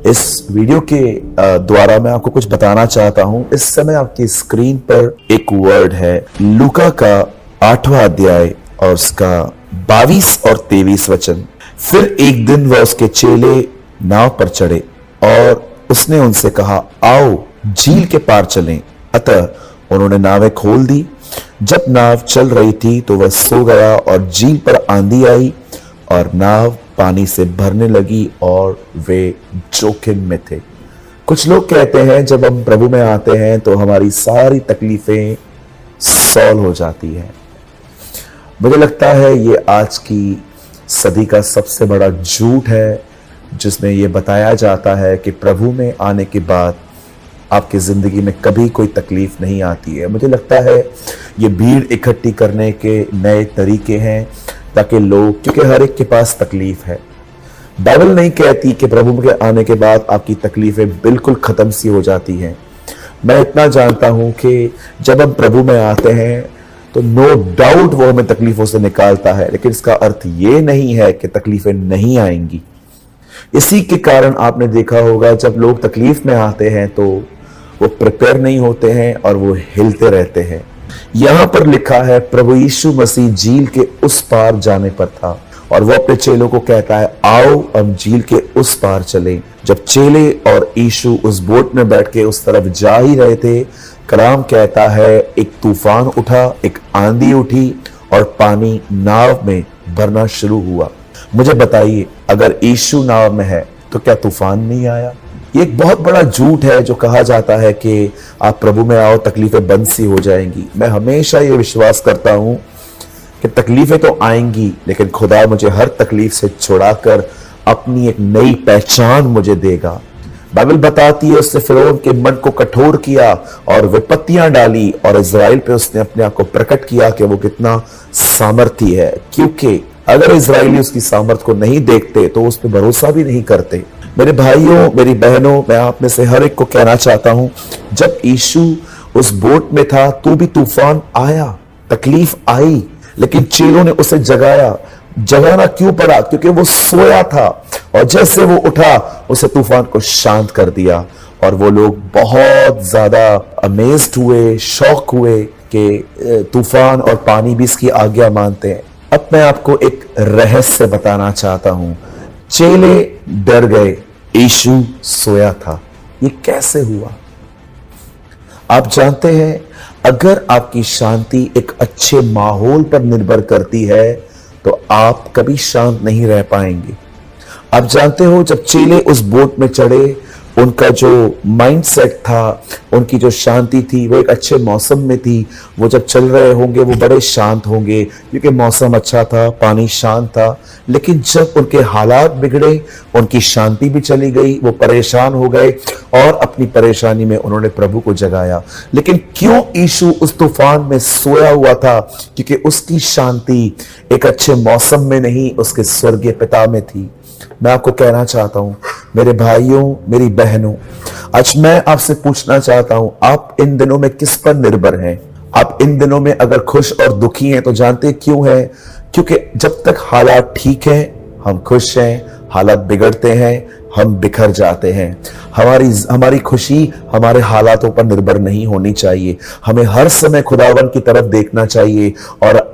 इस वीडियो के द्वारा मैं आपको कुछ बताना चाहता हूं। इस समय आपकी स्क्रीन पर एक वर्ड है लूका का 8वां अध्याय और उसका 22 और 23 वचन। फिर एक दिन वह उसके चेले नाव पर चढ़े और उसने उनसे कहा, आओ झील के पार चलें। अतः उन्होंने नावें खोल दी। जब नाव चल रही थी तो वह सो गया और झील पर आंधी आई और नाव पानी से भरने लगी और वे जोखिम में थे। कुछ लोग कहते हैं जब हम प्रभु में आते हैं तो हमारी सारी तकलीफें सॉल्व हो जाती हैं। मुझे लगता है ये आज की सदी का सबसे बड़ा झूठ है, जिसमें यह बताया जाता है कि प्रभु में आने के बाद आपकी जिंदगी में कभी कोई तकलीफ नहीं आती है। मुझे लगता है ये भीड़ इकट्ठी करने के नए तरीके हैं ताकि लोग, क्योंकि हर एक के पास तकलीफ है। बाइबल नहीं कहती कि प्रभु के आने के बाद आपकी तकलीफें बिल्कुल खत्म सी हो जाती हैं। मैं इतना जानता हूं कि जब हम प्रभु में आते हैं तो नो डाउट वो हमें तकलीफों से निकालता है, लेकिन इसका अर्थ ये नहीं है कि तकलीफें नहीं आएंगी। इसी के कारण आपने देखा होगा जब लोग तकलीफ में आते हैं तो वो प्रिपेयर नहीं होते हैं और वो हिलते रहते हैं। यहां पर लिखा है प्रभु यीशु मसीह झील के उस पार जाने पर था और वो अपने चेलों को कहता है, आओ हम झील के उस पार चलें। जब चेले और यीशु उस बोट में बैठ के उस तरफ जा ही रहे थे, कलाम कहता है एक तूफान उठा, एक आंधी उठी और पानी नाव में भरना शुरू हुआ। मुझे बताइए, अगर यीशु नाव में है तो क्या तूफान नहीं आया? ये एक बहुत बड़ा झूठ है जो कहा जाता है कि आप प्रभु में आओ तकलीफें बंद सी हो जाएंगी। मैं हमेशा ये विश्वास करता हूं कि तकलीफें तो आएंगी, लेकिन खुदा मुझे हर तकलीफ से छुड़ाकर अपनी एक नई पहचान मुझे देगा। बाइबल बताती है उसने फिरौन के मन को कठोर किया और विपत्तियां डाली और इजराइल पे उसने अपने आप को प्रकट किया कि वो कितना सामर्थी है। क्योंकि अगर इजराइली उसकी सामर्थ को नहीं देखते तो उस पर भरोसा भी नहीं करते। मेरे भाइयों, मेरी बहनों, मैं आप में से हर एक को कहना चाहता हूं, जब यीशु उस बोट में था तो भी तूफान आया, तकलीफ आई, लेकिन चेलों ने उसे जगाया। जगाना क्यों पड़ा? क्योंकि वो सोया था और जैसे वो उठा उसे तूफान को शांत कर दिया और वो लोग बहुत ज्यादा अमेज्ड हुए, शॉक हुए कि तूफान और पानी भी इसकी आज्ञा मानते हैं। अब मैं आपको एक रहस्य बताना चाहता हूं। चेले डर गए, यीशु सोया था। ये कैसे हुआ? आप जानते हैं, अगर आपकी शांति एक अच्छे माहौल पर निर्भर करती है तो आप कभी शांत नहीं रह पाएंगे। आप जानते हो, जब चेले उस बोट में चढ़े, उनका जो माइंडसेट था, उनकी जो शांति थी, वो एक अच्छे मौसम में थी। वो जब चल रहे होंगे वो बड़े शांत होंगे क्योंकि मौसम अच्छा था, पानी शांत था। लेकिन जब उनके हालात बिगड़े, उनकी शांति भी चली गई, वो परेशान हो गए और अपनी परेशानी में उन्होंने प्रभु को जगाया। लेकिन क्यों यीशु उस तूफान में सोया हुआ था? क्योंकि उसकी शांति एक अच्छे मौसम में नहीं, उसके स्वर्गीय पिता में थी। मैं आपको कहना चाहता हूं, मेरे भाइयों, मेरी बहनों, आज मैं आपसे पूछना चाहता हूं, आप इन दिनों में किस पर निर्भर हैं? आप इन दिनों में अगर खुश और दुखी हैं तो जानते क्यों हैं? क्योंकि जब तक हालात ठीक हैं हम खुश हैं, हालात बिगड़ते हैं हम बिखर जाते हैं। हमारी खुशी हमारे हालातों पर निर्भर नहीं होनी चाहिए। हमें हर समय खुदावन की तरफ देखना चाहिए और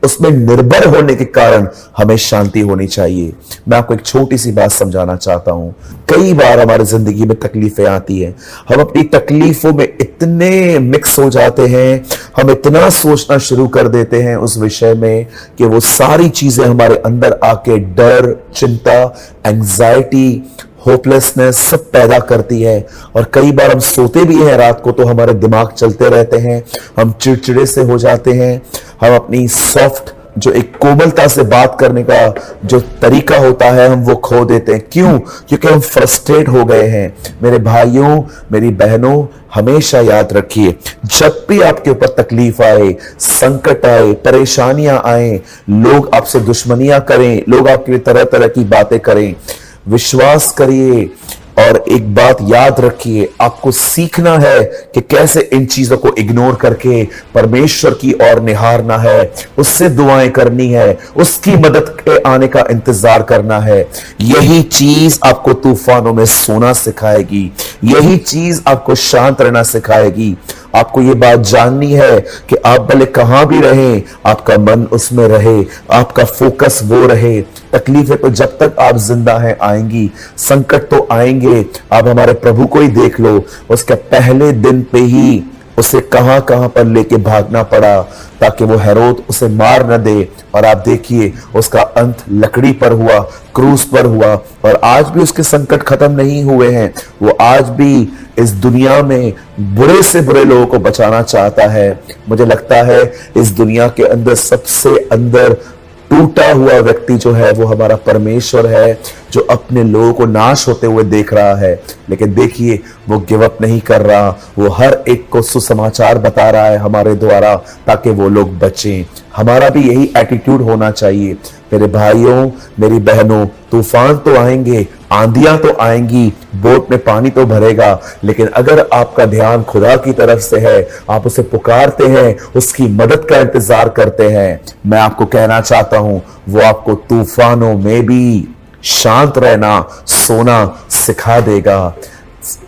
उसमें निर्भर होने के कारण हमें शांति होनी चाहिए। मैं आपको एक छोटी सी बात समझाना चाहता हूं। कई बार हमारी जिंदगी में तकलीफें आती हैं, हम अपनी तकलीफों में इतने मिक्स हो जाते हैं, हम इतना सोचना शुरू कर देते हैं उस विषय में कि वो सारी चीजें हमारे अंदर आके डर, चिंता, एंजाइटी, होपलेसनेस सब पैदा करती है। और कई बार हम सोते भी हैं रात को तो हमारे दिमाग चलते रहते हैं, हम चिड़चिड़े से हो जाते हैं, हम अपनी सॉफ्ट जो एक कोमलता से बात करने का जो तरीका होता है हम वो खो देते हैं। क्यों? क्योंकि हम फ्रस्ट्रेट हो गए हैं। मेरे भाइयों, मेरी बहनों, हमेशा याद रखिए, जब भी आपके ऊपर तकलीफ आए, संकट आए, परेशानियां आए, लोग आपसे दुश्मनियां करें, लोग आपके लिए तरह तरह की बातें करें, विश्वास करिए और एक बात याद रखिए, आपको सीखना है कि कैसे इन चीजों को इग्नोर करके परमेश्वर की ओर निहारना है, उससे दुआएं करनी है, उसकी मदद के आने का इंतजार करना है। यही चीज आपको तूफानों में सोना सिखाएगी, यही चीज आपको शांत रहना सिखाएगी। आपको ये बात जाननी है कि आप भले कहां भी रहें, आपका मन उसमें रहे, आपका फोकस वो रहे। तकलीफें तो जब तक आप जिंदा हैं आएंगी, संकट तो आएंगे। आप हमारे प्रभु को ही देख लो, उसके पहले दिन पे ही उसे कहां कहां पर लेके भागना पड़ा ताकि वो हेरोद उसे मार न दे। और आप देखिए उसका अंत लकड़ी पर हुआ, क्रूस पर हुआ। और आज भी उसके संकट खत्म नहीं हुए हैं। वो आज भी इस दुनिया में बुरे से बुरे लोगों को बचाना चाहता है। मुझे लगता है इस दुनिया के अंदर सबसे अंदर टूटा हुआ व्यक्ति जो है वो हमारा परमेश्वर है, जो अपने लोगों को नाश होते हुए देख रहा है। लेकिन देखिए वो गिव अप नहीं कर रहा, वो हर एक को सुसमाचार बता रहा है हमारे द्वारा ताकि वो लोग बचें। हमारा भी यही एटीट्यूड होना चाहिए। मेरे भाइयों, मेरी बहनों, तूफान तो आएंगे, आंधियां तो आएंगी, बोट में पानी तो भरेगा, लेकिन अगर आपका ध्यान खुदा की तरफ से है, आप उसे पुकारते हैं, उसकी मदद का इंतजार करते हैं, मैं आपको कहना चाहता हूं वो आपको तूफानों में भी शांत रहना, सोना सिखा देगा।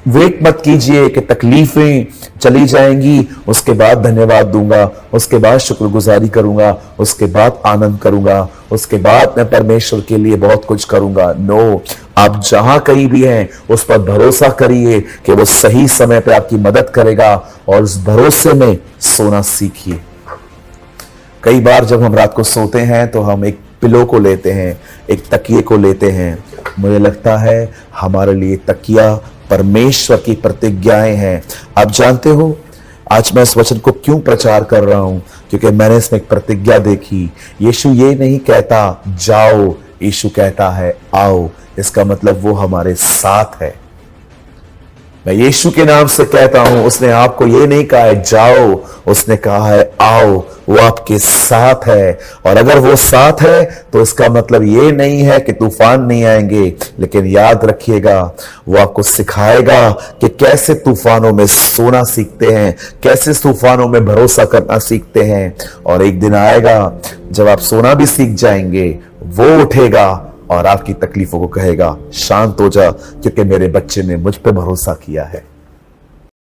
वेट मत कीजिए कि तकलीफें चली जाएंगी, उसके बाद धन्यवाद दूंगा, उसके बाद शुक्रगुजारी करूंगा, उसके बाद आनंद करूंगा, उसके बाद मैं परमेश्वर के लिए बहुत कुछ करूंगा। नो, आप जहां कहीं भी हैं उस पर भरोसा करिए कि वो सही समय पे आपकी मदद करेगा और उस भरोसे में सोना सीखिए। कई बार जब हम रात को सोते हैं तो हम एक पिलो को लेते हैं, एक तकिए को लेते हैं। मुझे लगता है हमारे लिए तकिया परमेश्वर की प्रतिज्ञाएं हैं। आप जानते हो आज मैं इस वचन को क्यों प्रचार कर रहा हूं? क्योंकि मैंने इसमें एक प्रतिज्ञा देखी। यीशु ये नहीं कहता जाओ, यीशु कहता है आओ। इसका मतलब वो हमारे साथ है। मैं यीशु के नाम से कहता हूं, उसने आपको ये नहीं कहा है जाओ, उसने कहा है आओ। वो आपके साथ है, और अगर वो साथ है तो इसका मतलब ये नहीं है कि तूफान नहीं आएंगे, लेकिन याद रखिएगा वो आपको सिखाएगा कि कैसे तूफानों में सोना सीखते हैं, कैसे तूफानों में भरोसा करना सीखते हैं। और एक दिन आएगा जब आप सोना भी सीख जाएंगे, वो उठेगा और आपकी तकलीफों को कहेगा शांत हो जा, क्योंकि मेरे बच्चे ने मुझ पे भरोसा किया है।